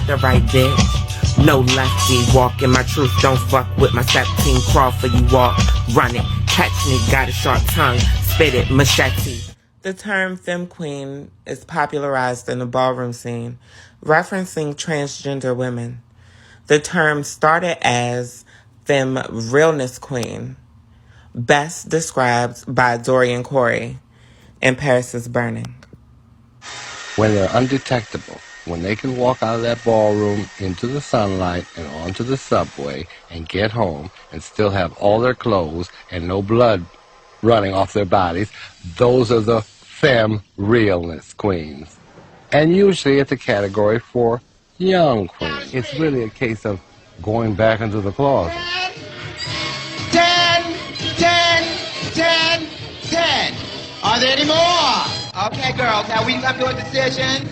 got the right bitch. No lefty, walking my truth, don't fuck with my step team. Crawl for you, walk, run it, catch me, got a sharp tongue, spit it, machete. The term femme queen is popularized in the ballroom scene, referencing transgender women. The term started as femme realness queen, best described by Dorian Corey in Paris is Burning. When they're undetectable, when they can walk out of that ballroom into the sunlight and onto the subway and get home and still have all their clothes and no blood running off their bodies, those are the femme realness queens. And usually it's a category for young queens. It's really a case of going back into the closet. 10, 10, 10, 10. Are there any more? Okay, girls, have we come to a decision?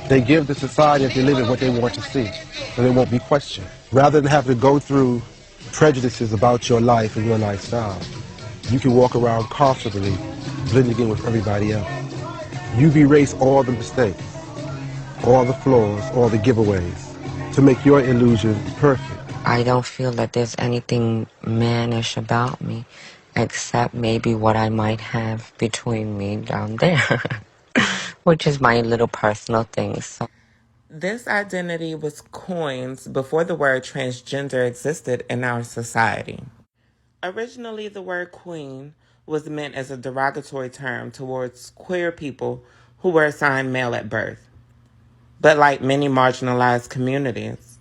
They give the society that they live in what they want to see, so they won't be questioned. Rather than have to go through prejudices about your life and your lifestyle, you can walk around comfortably, blending in with everybody else. You've erased all the mistakes, all the flaws, all the giveaways, to make your illusion perfect. I don't feel that there's anything mannish about me, except maybe what I might have between me down there, which is my little personal thing. So. This identity was coined before the word transgender existed in our society. Originally, the word queen was meant as a derogatory term towards queer people who were assigned male at birth. But like many marginalized communities,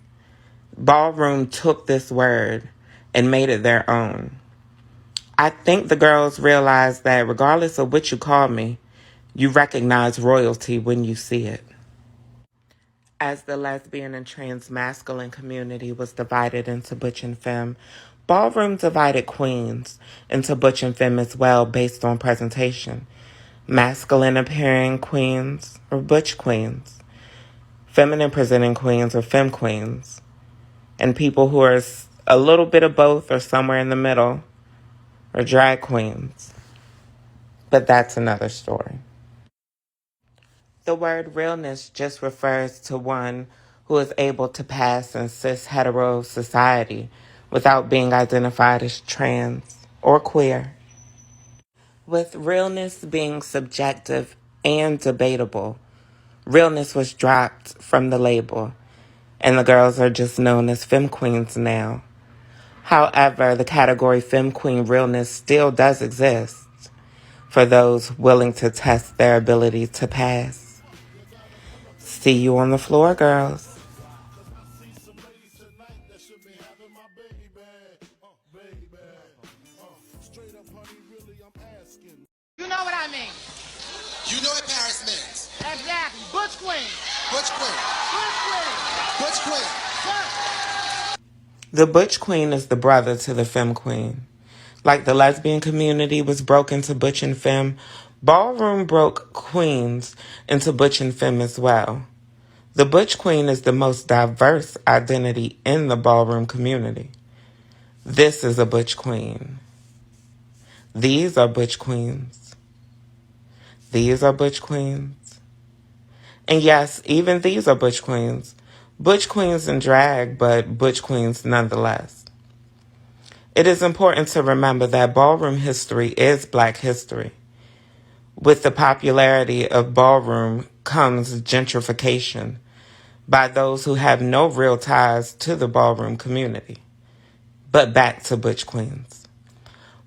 Ballroom took this word and made it their own. I think the girls realized that regardless of what you call me, you recognize royalty when you see it. As the lesbian and trans masculine community was divided into butch and femme, Ballroom divided queens into butch and femme as well based on presentation. Masculine appearing queens or butch queens. Feminine presenting queens or femme queens. And people who are a little bit of both or somewhere in the middle or drag queens. But that's another story. The word realness just refers to one who is able to pass in cis-hetero society without being identified as trans or queer. With realness being subjective and debatable, realness was dropped from the label, and the girls are just known as femme queens now. However, the category femme queen realness still does exist for those willing to test their ability to pass. See you on the floor, girls. You know what I mean? You know what Paris means. Exactly. Butch queen. Butch queen. Butch queen. Butch queen. The butch queen is the brother to the femme queen. Like the lesbian community was broke into butch and femme, Ballroom broke queens into butch and femme as well. The butch queen is the most diverse identity in the ballroom community. This is a butch queen. These are butch queens. These are butch queens. And yes, even these are butch queens. Butch queens in drag, but butch queens nonetheless. It is important to remember that ballroom history is Black history. With the popularity of ballroom comes gentrification by those who have no real ties to the ballroom community. But back to butch queens.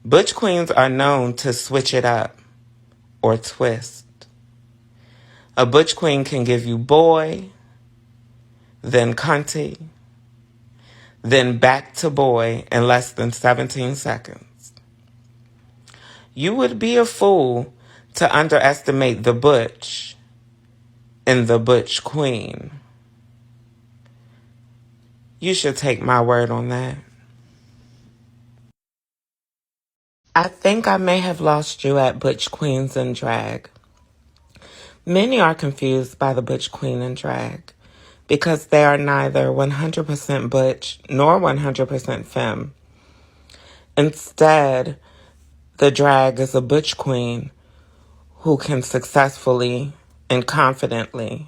Butch queens are known to switch it up or twist. A butch queen can give you boy, then cunty, then back to boy in less than 17 seconds. You would be a fool to underestimate the butch in the butch queen. You should take my word on that. I think I may have lost you at butch queens in drag. Many are confused by the butch queen in drag because they are neither 100% butch nor 100% femme. Instead, the drag is a butch queen who can successfully and confidently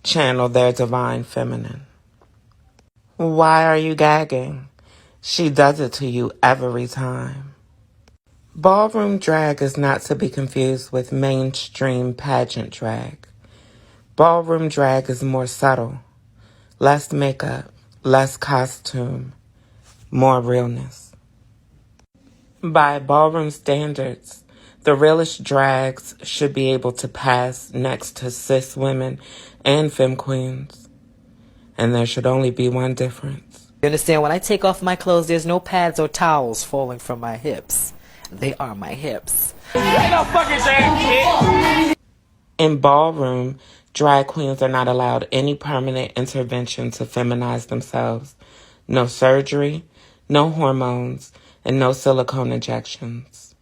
channel their divine feminine. Why are you gagging? She does it to you every time. Ballroom drag is not to be confused with mainstream pageant drag. Ballroom drag is more subtle, less makeup, less costume, more realness. By ballroom standards, the realest drags should be able to pass next to cis women and femme queens. And there should only be one difference. You understand? When I take off my clothes, there's no pads or towels falling from my hips. They are my hips. In ballroom, drag queens are not allowed any permanent intervention to feminize themselves. No surgery, no hormones, and no silicone injections.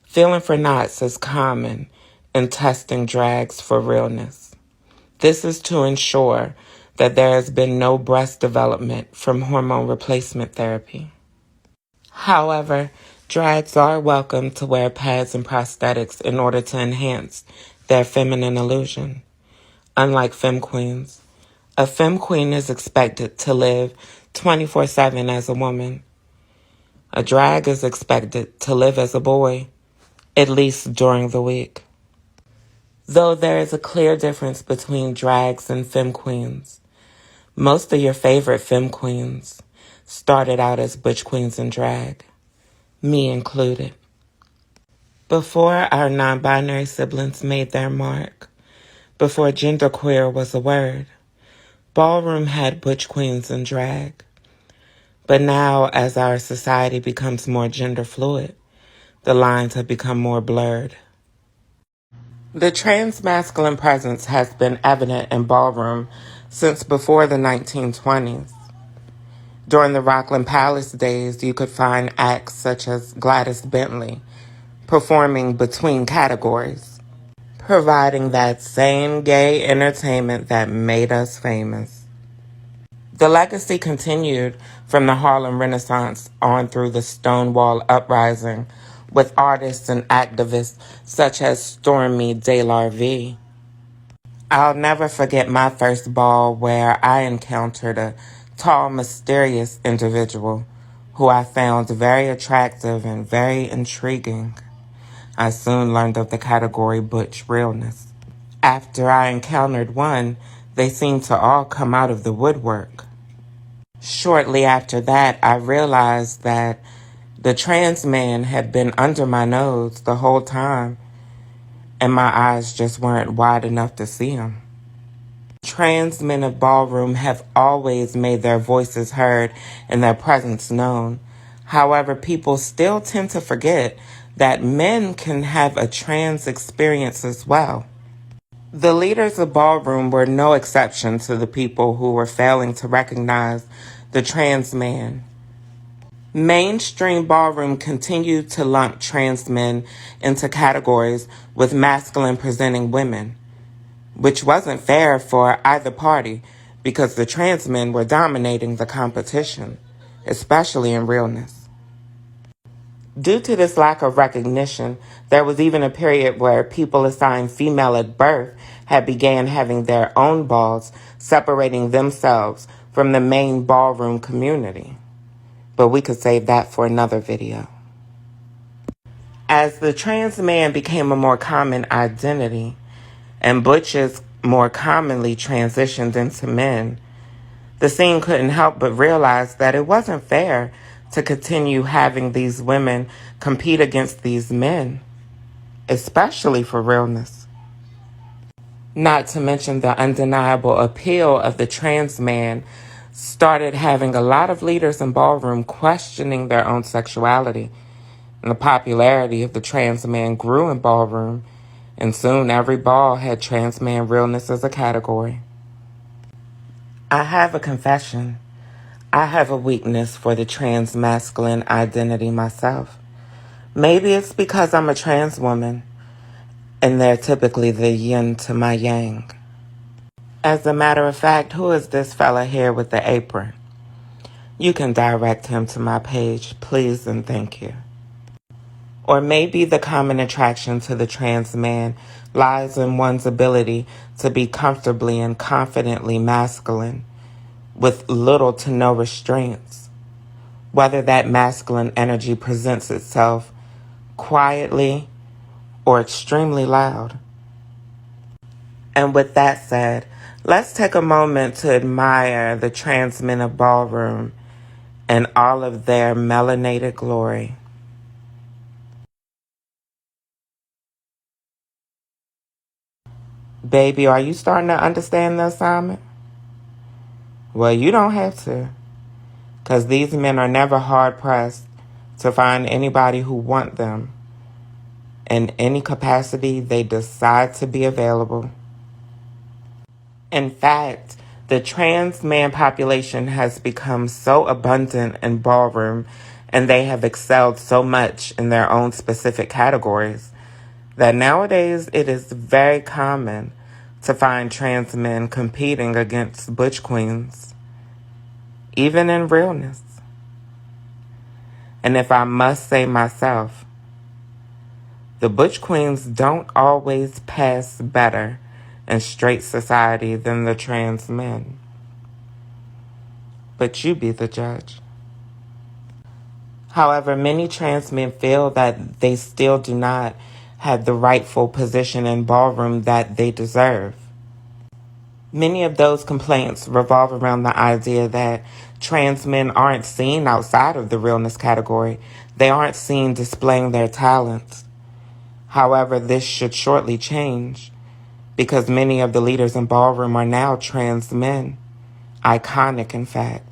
Feeling for knots is common in testing drags for realness. This is to ensure that there has been no breast development from hormone replacement therapy. However, drags are welcome to wear pads and prosthetics in order to enhance their feminine illusion. Unlike femme queens, a femme queen is expected to live 24/7 as a woman. A drag is expected to live as a boy, at least during the week. Though there is a clear difference between drags and femme queens, most of your favorite femme queens started out as butch queens in drag, me included. Before our non-binary siblings made their mark, before genderqueer was a word, ballroom had butch queens in drag. But now, as our society becomes more gender fluid, the lines have become more blurred. The trans-masculine presence has been evident in ballroom since before the 1920s. During the Rockland Palace days, you could find acts such as Gladys Bentley performing between categories, providing that same gay entertainment that made us famous. The legacy continued from the Harlem Renaissance on through the Stonewall Uprising with artists and activists such as Stormy DeLarvie. I'll never forget my first ball where I encountered a tall, mysterious individual who I found very attractive and very intriguing. I soon learned of the category butch realness. After I encountered one, they seemed to all come out of the woodwork. Shortly after that, I realized that the trans man had been under my nose the whole time, and my eyes just weren't wide enough to see him. Trans men of ballroom have always made their voices heard and their presence known. However, people still tend to forget that men can have a trans experience as well. The leaders of ballroom were no exception to the people who were failing to recognize the trans man. Mainstream ballroom continued to lump trans men into categories with masculine presenting women, which wasn't fair for either party because the trans men were dominating the competition, especially in realness. Due to this lack of recognition, there was even a period where people assigned female at birth had began having their own balls, separating themselves from the main ballroom community. But we could save that for another video. As the trans man became a more common identity, and butches more commonly transitioned into men, the scene couldn't help but realize that it wasn't fair to continue having these women compete against these men, especially for realness. Not to mention the undeniable appeal of the trans man started having a lot of leaders in ballroom questioning their own sexuality, and the popularity of the trans man grew in ballroom, and soon every ball had trans man realness as a category. I have a confession. I have a weakness for the trans masculine identity myself. Maybe it's because I'm a trans woman, and they're typically the yin to my yang. As a matter of fact, who is this fella here with the apron? You can direct him to my page, please and thank you. Or maybe the common attraction to the trans man lies in one's ability to be comfortably and confidently masculine with little to no restraints, whether that masculine energy presents itself quietly or extremely loud. And with that said, let's take a moment to admire the trans men of Ballroom and all of their melanated glory. Baby, are you starting to understand the assignment? Well, you don't have to, because these men are never hard-pressed to find anybody who want them in any capacity they decide to be available. In fact, the trans man population has become so abundant in Ballroom, and they have excelled so much in their own specific categories, that nowadays it is very common to find trans men competing against butch queens, even in realness. And if I must say myself, the butch queens don't always pass better in straight society than the trans men. But you be the judge. However, many trans men feel that they still do not have the rightful position in Ballroom that they deserve. Many of those complaints revolve around the idea that trans men aren't seen outside of the realness category. They aren't seen displaying their talents. However, this should shortly change because many of the leaders in Ballroom are now trans men. Iconic, in fact.